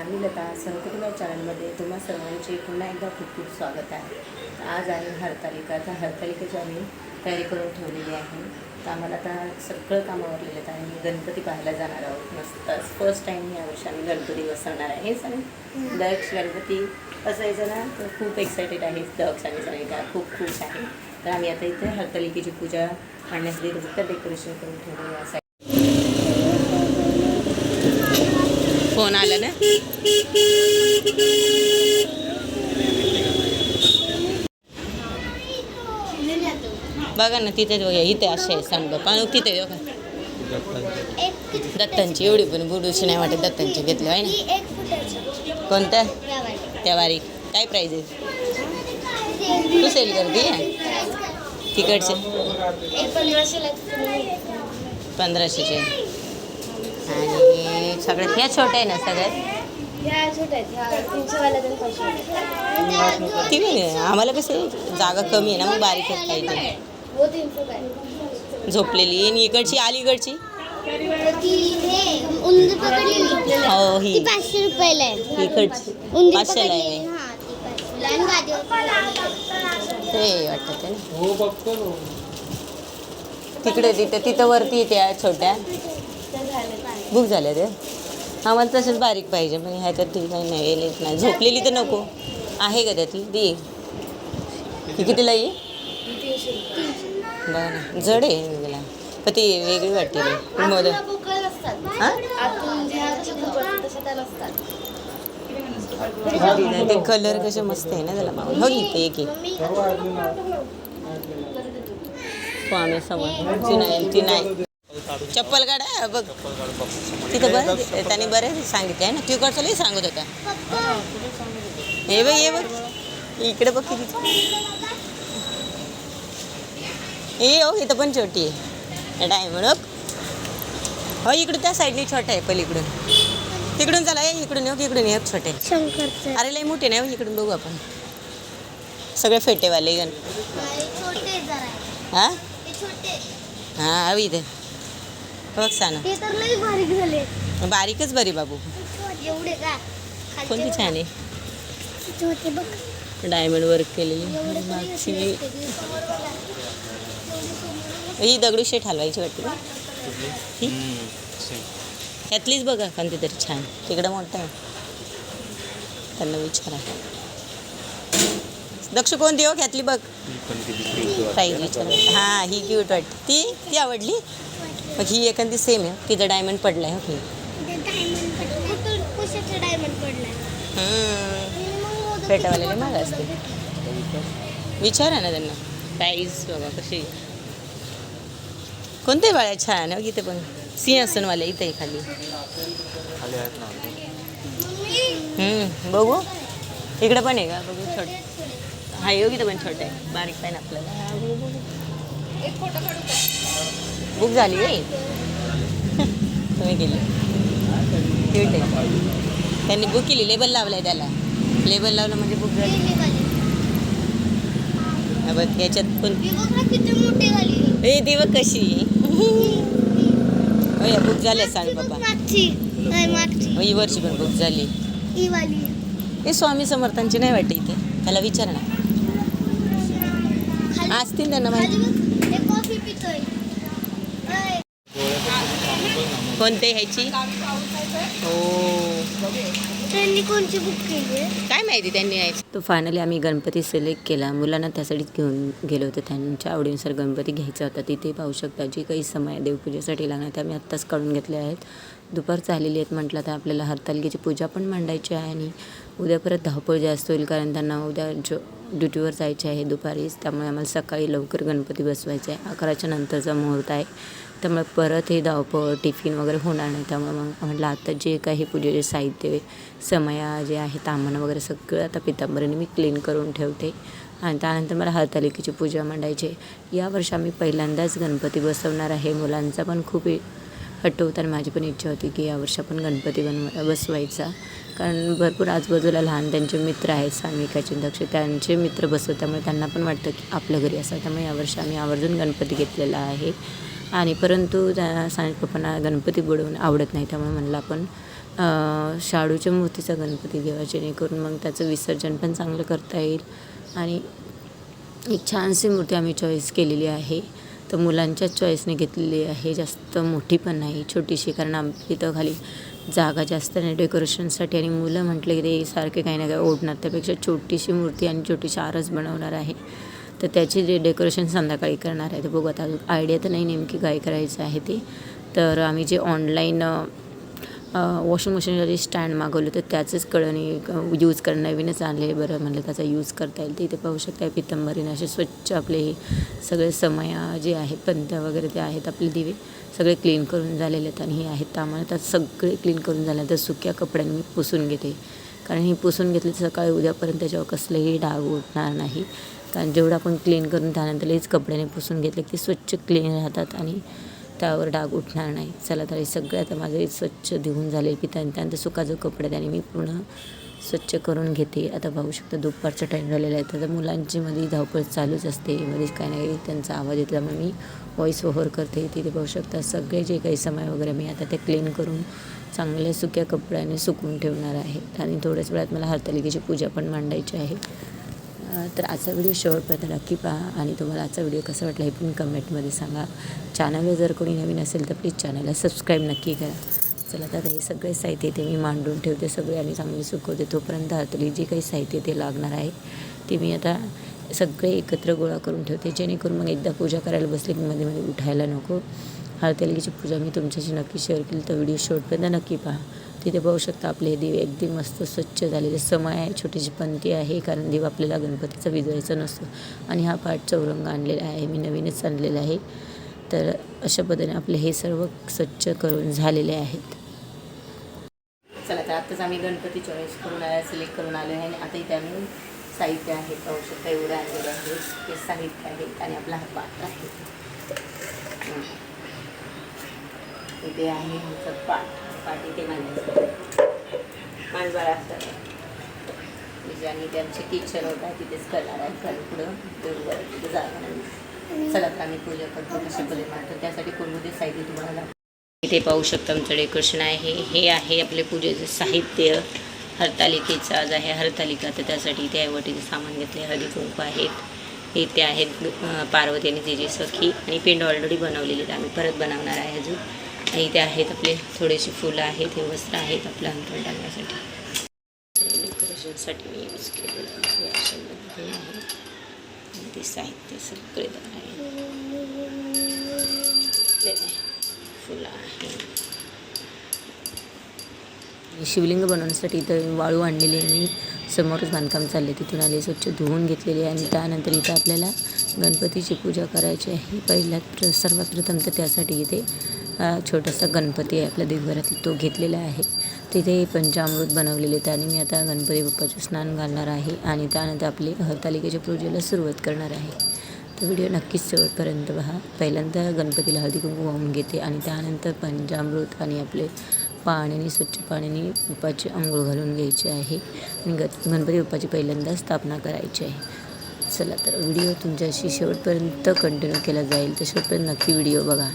मी लता संकटमय चॅनलमध्ये तुम्हा सर्वांचे पुन्हा एकदा खूप खूप स्वागत आहे. आज आहे हरतालिका. तर हरतालिकेची आम्ही तयारी करून ठेवलेली आहे. तर आम्हाला आता सगळं कामं आवरलेलं आहे आणि गणपती पाहायला जाणार आहोत. मस्त फर्स्ट टाईम यावर्षी आम्ही गणपती बसवणार आहे. हेच आणि दक्ष गणपती बसवायचं ना, तर खूप एक्सायटेड आहे. दक्ष आणि सनिता खूप खुश आहे. तर आम्ही आता इथे हरतालिकेची पूजा मांडण्यासाठी फक्त डेकोरेशन करून ठेवलेलं आहे. फोन आला ना. बघा ना तिथे बघा, इथे असे आहे सांग बघा तिथे बघा दत्तांची. एवढी पण बुडूशी नाही वाटत. दत्तांची घेतली आहे ना. कोणत्या त्या बारीक काय प्राईज आहे? तू सेल करते तिकडचे 1500चे आणि सगळ्यात ह्या छोट्या आहे ना सगळ्यात. ती नाही आम्हाला कसं जागा कमी आहे ना, मग बारीकच पाहिजे. झोपलेली आणि इकडची अलीकडची हो ही 500 रुपयाला आहे. इकडची 500ला आहे. ते वाटतं ना तिकडे तिथं वरती त्या छोट्या बुक झाल्या ते. आम्हाला तसंच बारीक पाहिजे, पण ह्याच्यात ती काही नाही येत नाही. झोपलेली तर नको आहे का त्यातली ती? ती कितीला येईल बघा ना. जड आहे मला पण ती वेगळी वाटते रे मोदक. ते कलर कसे मस्त आहे ना त्याला. हो इथे एक स्वामी समोर ती नाही. चप्पल काढा बघ तिथं. बरं त्याने बरं सांगितलं आहे ना. तिकडचं सांगत होता. हे बघ ये बघ इकडे बघ किती. हे हो इथं पण छोटी आहे डायमंड. हो इकडे त्या साईडनी छोटा आहे पलीकडून. तिकडून चला ये इकडून येऊ. इकडून ये छोटे. अरे लई मोठे नाही. इकडून बघू आपण. सगळे फेटेवाले गण. हां हां हवी इथे बघ साना. बारीकच बरी बाबू. कोणती छान आहे? डायमंड वर्क केलेली. मागची ही दगडूशेठ हलवायची वाटते ना. ह्यातलीच बघा कोणती तरी छान. तिकडं मोठं आहे. त्यांना विचारा दक्ष कोणती हो ह्यातली बघ. प्राईज विचारा. हां ही क्यूट वाटते. ती आवडली. मग ही एखादी सेम आहे. तिथं डायमंड पडलाय हो. पेटावालेले माग असते. विचारा ना त्यांना प्राईज बघा कशी. कोणते बाळ्या छान आहे इथे पण. सिंहासनवाले इथे खाली बघू. इकडे पण आहे का बघू. छोटे हा योग इथं पण छोटे आहे. बारीक पाहिजे आपल्याला. बुक झाली आहे. तुम्ही गेली क्यूट आहे. त्यांनी बुक केली. लेबल लावलं आहे त्याला. लेबल लावलं म्हणजे बुक झाली. बघ याच्यात पण ए ती बघ कशी. हो या बुक झाल्या सांग बाबा. ही वर्षी पण बुक झाली. हे स्वामी समर्थांची नाही वाटते इथे. त्याला विचार ना. असतील त्यांना माहिती. कोणते ह्याची हो त्यांनी कोणची बुक केली काय माहिती त्यांनी यायची. तो फायनली आम्ही गणपती सिलेक्ट केला. मुलांना त्यासाठीच घेऊन गेलो होतो. त्यांच्या आवडीनुसार गणपती घ्यायचा होता. तिथे पाहू शकता जी काही समय देवपूजेसाठी लागणार ते आम्ही आत्ताच काढून घेतले आहेत. दुपार झालेली आहेत म्हटलं तर आपल्याला हरतालिकेची पूजा पण मांडायची आहे आणि उद्या परत धावपळ जास्त होईल कारण त्यांना उद्या ड्युटीवर जायचे आहे दुपारीच. त्यामुळे आम्हाला सकाळी लवकर गणपती बसवायचे आहे. 11च्या नंतरचा मुहूर्त आहे. त्यामुळे परत हे धावपळ टिफिन वगैरे होणार नाही. त्यामुळे मग म्हटलं आता जे काही पूजेचे साहित्य समया जे आहे तांबण वगैरे सगळं आता पितांबरीने मी क्लीन करून ठेवते आणि त्यानंतर मला हरतालिकेची पूजा मांडायची. यावर्षी आम्ही पहिल्यांदाच गणपती बसवणार आहे. मुलांचा पण खूप हट्ट होता आणि माझी पण इच्छा होती की यावर्षी आपण गणपती बसवायचा. कारण भरपूर आजूबाजूला लहान त्यांचे मित्र आहेत. सान्विकाचे दक्ष त्यांचे मित्र बसवत. त्यामुळे त्यांना पण वाटतं की आपल्या घरी असं. त्यामुळे यावर्षी आम्ही आवर्जून गणपती घेतलेला आहे. आणि परंतु त्या सानिक पप्पांना गणपती बुडवून आवडत नाही. त्यामुळे म्हणलं आपण शाडूच्या मूर्तीचा गणपती घ्यावा, जेणेकरून मग त्याचं विसर्जन पण चांगलं करता येईल. आणि एक छानशी मूर्ती आम्ही चॉईस केलेली आहे, तर मुलांच्याच चॉईसने घेतलेली आहे. जास्त मोठी पण नाही, छोटीशी, कारण आमच्या इथं खाली जागा जास्त नाही डेकोरेशनसाठी. आणि मुलं म्हटलं की ते सारखे काही ना काही ओढणार, त्यापेक्षा छोटीशी मूर्ती आणि छोटीशी आरस बनवणार आहे. तर त्याची जे डेकोरेशन संध्याकाळी करणार आहे, तर बघू आता आयडिया तर नाही नेमकी काय करायचं आहे ते. तर आम्ही जे ऑनलाईन वॉशिंग मशीनसाठी स्टँड मागवलं, तर त्याचंच कळणी यूज करणं, नवीनच आणले बरं म्हणलं त्याचा यूज करता येईल. तर इथे पाहू शकता पितंबरीने असे स्वच्छ आपले हे सगळे समया जे आहेत, पंत्या वगैरे ते आहेत, आपले दिवे सगळे क्लीन करून झालेले आहेत. आणि हे आहेत तांबे, तर सगळे क्लीन करून झाल्यानंतर सुक्या कपड्यांनी मी पुसून घेते, कारण ही पुसून घेतली तर सकाळी उद्यापर्यंत त्याच्यावर कसलेही डाग उठणार नाही. कारण जेवढं आपण क्लीन करून त्यानंतर हेच कपड्याने पुसून घेतले की ते स्वच्छ क्लीन राहतात आणि त्यावर डाग उठणार नाही. चला तर हे सगळं आता माझं स्वच्छ धुवून झाले की त्यानंतर सुका जो कपडा त्याने मी पूर्ण स्वच्छ करून घेते. आता पाहू शकता दुपारचा टाईम झालेला आहे, तर मुलांची मध्ये धावपळ चालूच असते, मध्येच काही नाही त्यांचा आवाज येतो, त्यामुळे मी व्हॉईस ओव्हर करते. तिथे पाहू शकता सगळे जे काही समय वगैरे मी आता ते क्लीन करून चांगल्या सुक्या कपड्याने सुकवून ठेवणार आहे. आणि थोड्याच वेळात मला हरतालिकेची पूजा पण मांडायची आहे. तर आजचा व्हिडिओ शेवटपर्यंत नक्की पहा आणि तुम्हाला आजचा व्हिडिओ कसा वाटला हे पण कमेंटमध्ये सांगा. चॅनलवर जर कोणी नवीन असेल तर प्लीज चॅनलला सबस्क्राईब नक्की करा. चला तर हे सगळे साहित्य ते मी मांडून ठेवते सगळे आणि चांगले सुकवते. तोपर्यंत हरताली जे काही साहित्य ते लागणार आहे ते मी आता सगळे एकत्र गोळा करून ठेवते, जेणेकरून मग एकदा पूजा करायला बसले की मध्ये मध्ये उठायला नको. हरतालिकेची पूजा मी तुमच्याशी नक्की शेअर केली, तर व्हिडिओ शेवटपर्यंत नक्की पहा. तिथे पाहू शकता आपले दिवे अगदी मस्त स्वच्छ झालेले समय आहे, छोटीशी पंती आहे, कारण दिवा आपल्याला गणपतीचा विजवायचा नसतो. आणि हा पाट चौरंग आणलेला आहे, मी नवीनच आणलेला आहे. तर अशा पद्धतीने आपले हे सर्व स्वच्छ करून झालेले आहेत. चला तर आत्ताच आम्ही गणपती चॉईस करून सिलेक्ट करून आलो आहे. आणि आता इथे आम्ही साहित्य आहे, पाहू शकता एवढं आणलेलं आहे, हे साहित्य आहे. आणि आपला हा पाट आहे, इथे आहे आमचं पाट इथे मांडवाळा असतात. आणि ते आमचे किचन होता तिथेच करणार आहे, कारण पुढं देऊळ तिथे जागा नाही. चला तर आम्ही पूजा करतो कशा पद्धतीने मांडतो, त्यासाठी कोणते साहित्य तुम्हाला इथे पाहू शकता. आमचं डेकोरेशन आहे, हे आहे आपले पूजेचं साहित्य. हरतालिकेचं आज आहे हरतालिका, तर त्यासाठी इथे वटीचं सामान घेतले, हळदी कुंकू आहेत, इथे आहेत पार्वती आणि तिची सखी, आणि पेंड ऑलरेडी बनवलेली आहेत, आम्ही परत बनवणार आहे अजून. आणि इथे आहेत आपले थोडेसे फुलं आहेत, हे वस्त्र आहेत आपलं अंतरण टाकण्यासाठी, डेकोरेशनसाठी मी यूज केलेलं आहे. अशा पद्धतीने आहे आणि ते साहित्य सगळे आहे, फुलं आहे. शिवलिंग बनवण्यासाठी इथं वाळू आणलेली आहे मी, समोरच बांधकाम चालले, तिथून आले, स्वच्छ धुवून घेतलेले आहे. आणि त्यानंतर इथं आपल्याला गणपतीची पूजा करायची आहे. सर्वात प्रथम तर त्यासाठी इथे छोटासा गणपती आहे आपल्या देवघरात, तो घेतलेला आहे. तिथे पंचामृत बनवलेले, त्याने मी आता गणपती बाप्पाचे स्नान घालणार आहे आणि त्यानंतर आपली हरतालिकेच्या पूजेला सुरुवात करणार आहे. तर व्हिडिओ नक्कीच शेवटपर्यंत पहा. पहिल्यांदा गणपतीला हळदी कुंकू वाहून घेते आणि त्यानंतर पंचामृत आणि आपले पाण्याने स्वच्छ पाण्याने बाप्पाची अंघोळ घालून घ्यायची आहे आणि गणपती बाप्पाची पहिल्यांदा स्थापना करायची आहे. चला तर व्हिडिओ तुमच्याशी शेवटपर्यंत कंटिन्यू केला जाईल, तर शेवटपर्यंत नक्की व्हिडिओ बघा.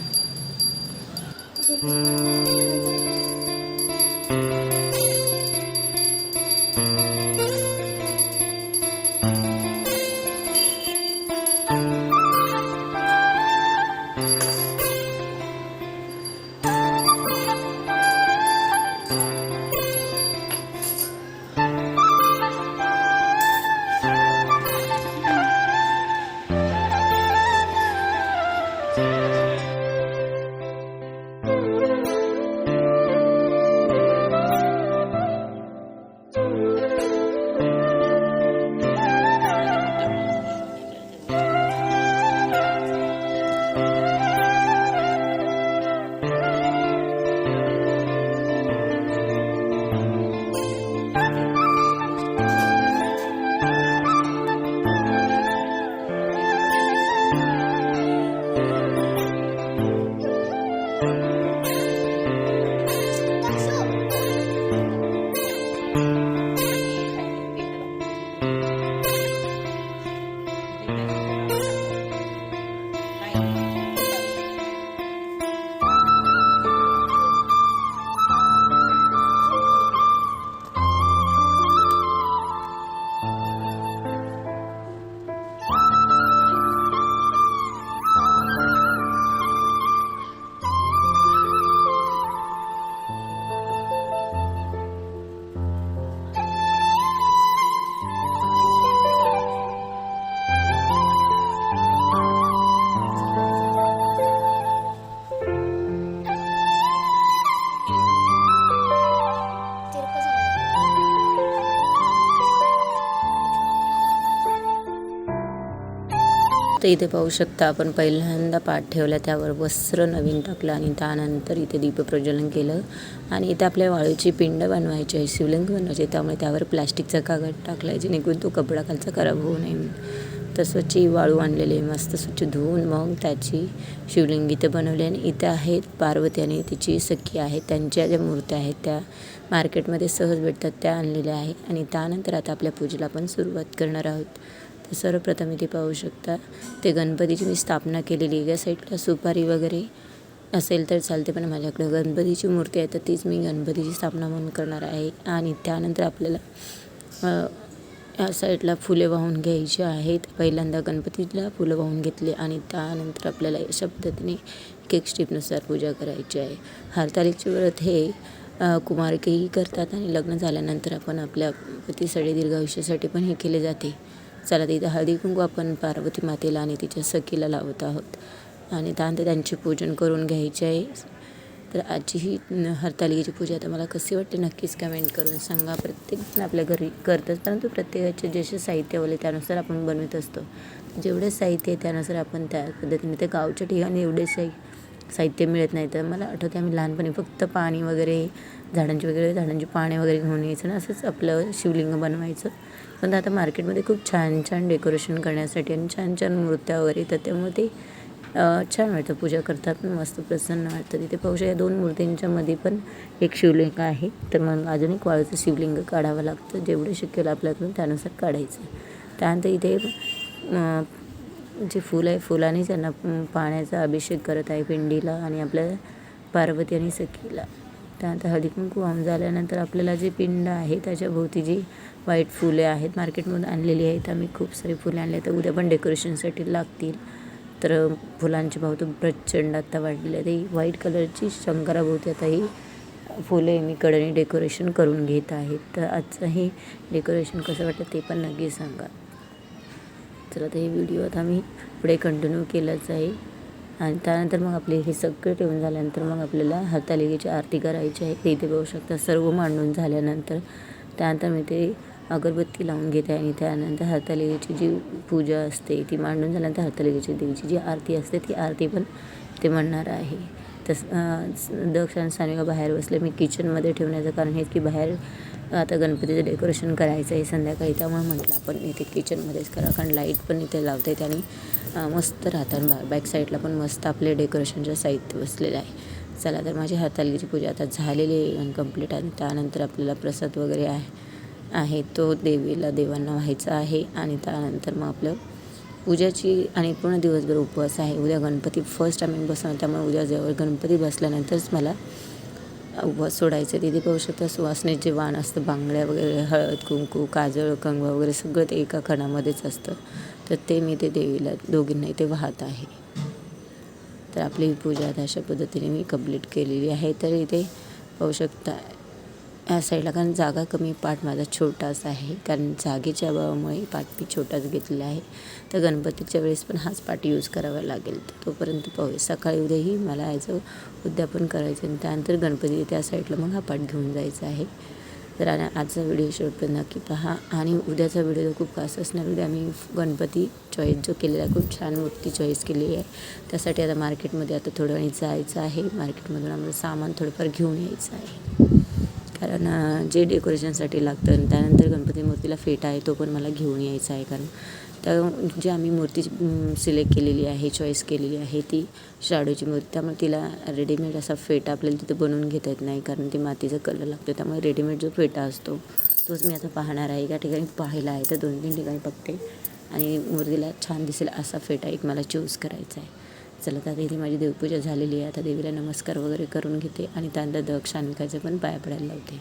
तर इथे पाहू शकता आपण पहिल्यांदा पाट ठेवला, त्यावर वस्त्र नवीन टाकलं आणि त्यानंतर इथे दीपप्रज्वलन केलं. आणि इथे आपल्या वाळूची पिंड बनवायची आहे, शिवलिंग बनवायचे, त्यामुळे त्यावर प्लॅस्टिकचा कागद टाकला आहे जेणेकरून तो कपडा खालचा खराब होऊ नये. तर स्वच्छ वाळू आणलेली आहे, मस्त स्वच्छ धुवून मग त्याची शिवलिंग इथे बनवली. आणि इथे आहेत पार्वती आणि तिची सखी आहेत, त्यांच्या ज्या मूर्त्या आहेत त्या मार्केटमध्ये सहज भेटतात, त्या आणलेल्या आहेत. आणि त्यानंतर आता आपल्या पूजेला आपण सुरुवात करणार आहोत. तर सर्वप्रथम इथे पाहू शकता ते गणपतीची मी स्थापना केलेली आहे. या साईडला सुपारी वगैरे असेल तर चालते, पण माझ्याकडे गणपतीची मूर्ती आहे तर तीच मी गणपतीची स्थापना म्हणून करणार आहे. आणि त्यानंतर आपल्याला या साईडला फुले वाहून घ्यायची आहेत. पहिल्यांदा गणपतीला फुलं वाहून घेतली आणि त्यानंतर आपल्याला अशा पद्धतीने एक स्टेपनुसार पूजा करायची आहे. हरतालिकेचे व्रत हे कुमारकेही करतात आणि लग्न झाल्यानंतर आपण आपल्या पतीसाठी दीर्घायुष्यासाठी पण हे केले जाते. चला, तर इथं हळदी कुंकू आपण पार्वती मातेला आणि तिच्या सखीला लावत आहोत आणि त्यानंतर त्यांचे पूजन करून घ्यायचे आहे. तर आजची ही हरतालिकेची पूजा आता मला कशी वाटते नक्कीच कमेंट करून सांगा. प्रत्येकजण आपल्या घरी करतात, परंतु प्रत्येकाचे जसे साहित्य वगैरे त्यानुसार आपण बनवत असतो. जेवढे साहित्य आहे त्यानुसार आपण त्या पद्धतीने, त्या गावच्या ठिकाणी एवढे साहित्य मिळत नाही. तर मला आठवते आम्ही लहानपणी फक्त पाणी वगैरे झाडांची पाने वगैरे घेऊन यायचं ना, असंच आपलं शिवलिंग बनवायचं. पण आता मार्केटमध्ये खूप छान छान डेकोरेशन करण्यासाठी आणि छान छान मूर्त्या वगैरे येतात, त्यामुळे ते छान वाटतं, पूजा करतात मस्त प्रसन्न वाटतं. तिथे पाहू शकता 2 मूर्तींच्या मध्ये पण एक शिवलिंग आहे. तर मग अजून एक वाळूचं शिवलिंग काढावं लागतं, जेवढं शक्य होईल आपल्याकडून त्यानुसार काढायचं. त्यानंतर इथे जे फूल आहे फुलाने त्यांना पाण्याचा अभिषेक करत आहे पिंडीला आणि आपल्या पार्वती आणि सखीला. त्यानंतर हळदी कुंकू वाहून झाल्यानंतर आपल्याला जे पिंड आहे त्याच्या भोवती जी व्हाईट फुले आहेत मार्केटमधून आणलेली आहेत, आम्ही खूप सारी फुले आणली तर उद्या पण डेकोरेशनसाठी लागतील. तर फुलांचे भाव तर प्रचंड आता वाढलेले आहेत. ही व्हाईट कलरची शंकराभोवती आता ही फुले मी कडेने डेकोरेशन करून घेत आहेत. तर आजचं हे डेकोरेशन कसं वाटतं ते पण नक्की सांगा. चला, तर हे व्हिडिओ आता मी पुढे कंटिन्यू केलंच आहे. आणि त्यानंतर मग आपले हे सगळं ठेवून झाल्यानंतर मग आपल्याला हरतालिकेची आरती करायची आहे. ते इथे बघू शकता सर्व मांडून झाल्यानंतर त्यानंतर मी ते अगरबत्ती लावून घेते आणि त्यानंतर हरतालिकेची जी पूजा असते ती मांडून झाल्यानंतर हरतालिकेची देवीची जी आरती असते ती आरती पण ते म्हणणार आहे. दक्ष आणि सानिका बाहेर बसले, मी किचनमध्ये ठेवण्याचं कारण हे की बाहेर आता गणपतीचं डेकोरेशन करायचं आहे संध्याकाळी, त्यामुळे म्हटलं आपण इथे किचनमध्येच करा, कारण लाईट पण इथे लावता येते आणि मस्त राहतात. बॅक साईडला पण मस्त आपले डेकोरेशनचं साहित्य बसलेलं आहे. चला, तर माझी हरतालिकेची पूजा आता झालेली आहे आणि कंप्लीट. आणि त्यानंतर आपल्याला प्रसाद वगैरे आहे तो देवांना व्हायचा आहे. आणि त्यानंतर मग आपलं पूजाची आणि पूर्ण दिवसभर उपवास आहे. उद्या गणपती फर्स्ट आम्ही बसवणार, त्यामुळे उद्या जवळ गणपती बसल्यानंतरच मला उपवास सोडायचं. तिथे पाहू शकता सुवासनेचे वाण असतं, बांगड्या वगैरे, हळद कुंकू, काजळ, कंगवा वगैरे सगळं ते एका खणामध्येच असतं. तर ते मी ते देवीला दोघींना इथे वाहत आहे. तर आपली पूजा आता अशा पद्धतीने मी कंप्लीट केलेली आहे. तर इथे पाहू शकता या साईडला, कारण जागा कमी, पाठ माझा छोटाच आहे, कारण जागेच्या अभावामुळे पाठ मी छोटाच घेतलेला आहे. तर गणपतीच्या वेळेस पण हाच पाठ यूज करावा लागेल. तर तोपर्यंत पाहूया, सकाळी उद्याही मला याचं उद्यापन करायचं आणि त्यानंतर गणपती त्या साईडला मग हा पाठ घेऊन जायचा आहे. तर आजचा व्हिडिओ शेवटपर्यंत नक्की पहा. आणि उद्याचा व्हिडिओ खूप खास असणार. उद्या आम्ही गणपती चॉईस जो केलेला आहे, खूप छान मूर्ती चॉईस केलेली आहे. त्यासाठी आता मार्केटमध्ये आता थोडं वेळ जायचं आहे. मार्केटमधून आम्हाला सामान थोडंफार घेऊन यायचं आहे, कारण जे डेकोरेशनसाठी लागतं. आणि त्यानंतर गणपती मूर्तीला फेटा आहे तो पण मला घेऊन यायचा आहे, कारण तर जी आम्ही मूर्ती सिलेक्ट केलेली आहे, चॉईस केलेली आहे ती शाडूची मूर्ती, त्यामुळे तिला रेडीमेड असा फेटा आपल्याला तिथे बनवून घेता येत नाही, कारण ती मातीचा कलर लागतो. त्यामुळे रेडीमेड जो फेटा असतो तोच मी आता पाहणार आहे. एका ठिकाणी पाहिला आहे तर 2-3 ठिकाणी बघते आणि मूर्तीला छान दिसेल असा फेटा एक मला चूज करायचा आहे. चला, तर इथे माझी देवपूजा झालेली आहे. आता देवीला नमस्कार वगैरे करून घेते आणि त्यानंतर दक्ष सानिकाचं पण पाया पडायला लावते.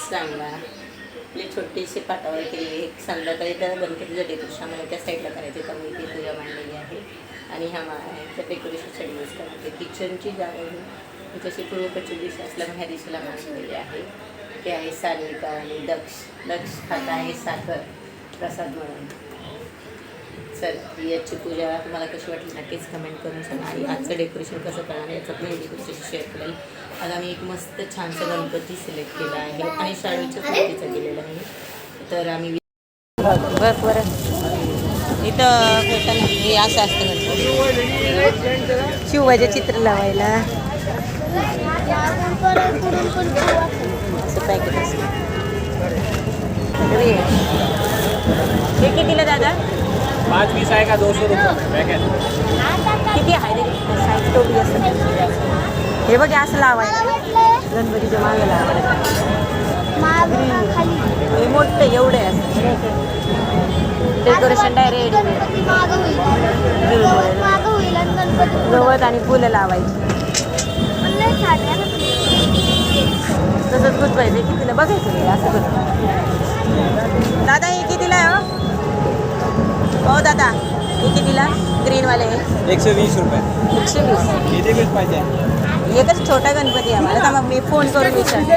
स्टँडला आपली छोटीशी पाटावर केलेली एक संध्याकाळी त्या गणपतीचं डेकोरेशन आम्हाला त्या साईडला करायचं आहे, त्यामुळे इथे पूजा मांडलेली आहे. आणि ह्या ह्याच्या डेकोरेशनसाठी यूज करते. किचनची जागा ही जशी पूर्व पश्चिम दिशा असल्यामुळे ह्या दिशेला मांडलेली आहे. ते आहे सानिका आणि दक्ष खात आहे साखर प्रसाद म्हणून. चल याची पूजा तुम्हाला कशी वाटली नक्कीच कमेंट करून सांगा. आणि आजचं डेकोरेशन कसं करणार याचं पण डेकोरेशन शेअर करेल. आज आम्ही एक मस्त छानसा गणपती सिलेक्ट केला आहे आणि शाळेच्या स्मृतीचा केलेला आहे. तर आम्ही बरं इथं हे असं असतं गणपती शिवाचे चित्र लावायला असं पॅकेट असतं. हे कितीला दादा? 5 पीस आहे का 200 रुपये पॅकेट. किती आहे रे साईज टोपी असं. हे बघ असं लावायचं गणपतीच्या मागे लावायचं. हे मोठं एवढे असं डेकोरेशन डायरेक्ट गवत आणि फुलं लावायची. तसंच गुंतवायचं. कितीला बघायचं नाही असं बघ. दादा हे कितीला आहे हो दादा? हे कितीला ग्रीनवाले? 120 रुपये. 120. किती पीस पाहिजे? एकच छोटा गणपती आहे आम्हाला. तर मग मी फोन करून विचारते.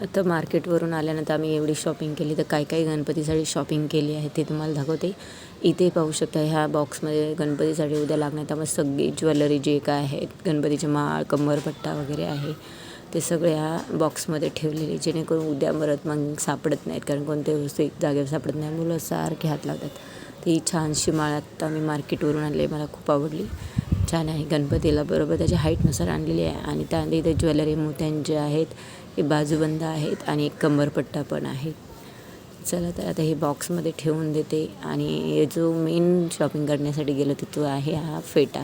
आता मार्केटवरून आल्यानंतर आम्ही एवढी शॉपिंग केली. तर काही गणपतीसाठी शॉपिंग केली आहे ते तुम्हाला दाखवते. इथे पाहू शकता ह्या बॉक्समध्ये गणपतीसाठी उद्या लागणार त्यामुळे सगळी ज्वेलरी जे काय आहेत गणपतीचे माळ कमरपट्टा वगैरे आहे ते सगळे ह्या बॉक्समध्ये ठेवलेले, जेणेकरून उद्या परत मग सापडत नाहीत. कारण कोणत्या वस्तू एक जागेवर सापडत नाही. मुलं सारखे हात लावतात. ती छानशी माळ आत्ता आम्ही मार्केटवरून आणली. मला खूप आवडली. छान आहे. गणपतीला बरोबर त्याच्या हाईटनुसार आणलेली आहे. आणि त्यानंतर इथे ज्वेलरी मोत्यांचे आहेत, हे बाजूबंद आहेत आणि एक कमरपट्टा पण आहे. चला तर आता हे बॉक्समध्ये ठेवून देते. आणि जो मेन शॉपिंग करण्यासाठी गेलो होतो तो आहे हा फेटा.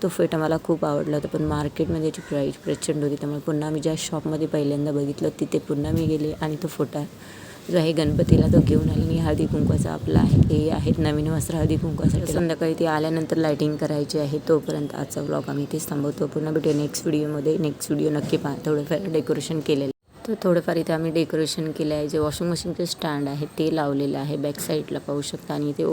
तो फेटा मला खूप आवडला होता, पण मार्केटमध्ये याची प्राईस प्रचंड होती. त्यामुळे पुन्हा मी ज्या शॉपमध्ये पहिल्यांदा बघितलं तिथे पुन्हा मी गेले आणि तो फोटा जो आहे गणपतीला तो घेऊन आले. आणि हळदी कुंकवाचा आपला आहे. हे आहेत नवीन वस्त्र हळदी कुंकवासाठी. संध्याकाळी ते आल्यानंतर लायटिंग करायची आहे. तोपर्यंत आजचा व्लॉग आम्ही इथेच थांबवतो. पुन्हा भेटूया नेक्स्ट व्हिडिओमध्ये. नेक्स्ट व्हिडिओ नक्की पहा. थोडंफार डेकोरेशन केलेलं तर थोडंफार इथे आम्ही डेकोरेशन केलं आहे. जे वॉशिंग मशीनचे स्टँड आहे ते लावलेलं आहे बॅक साईडला पाहू शकता. आणि इथे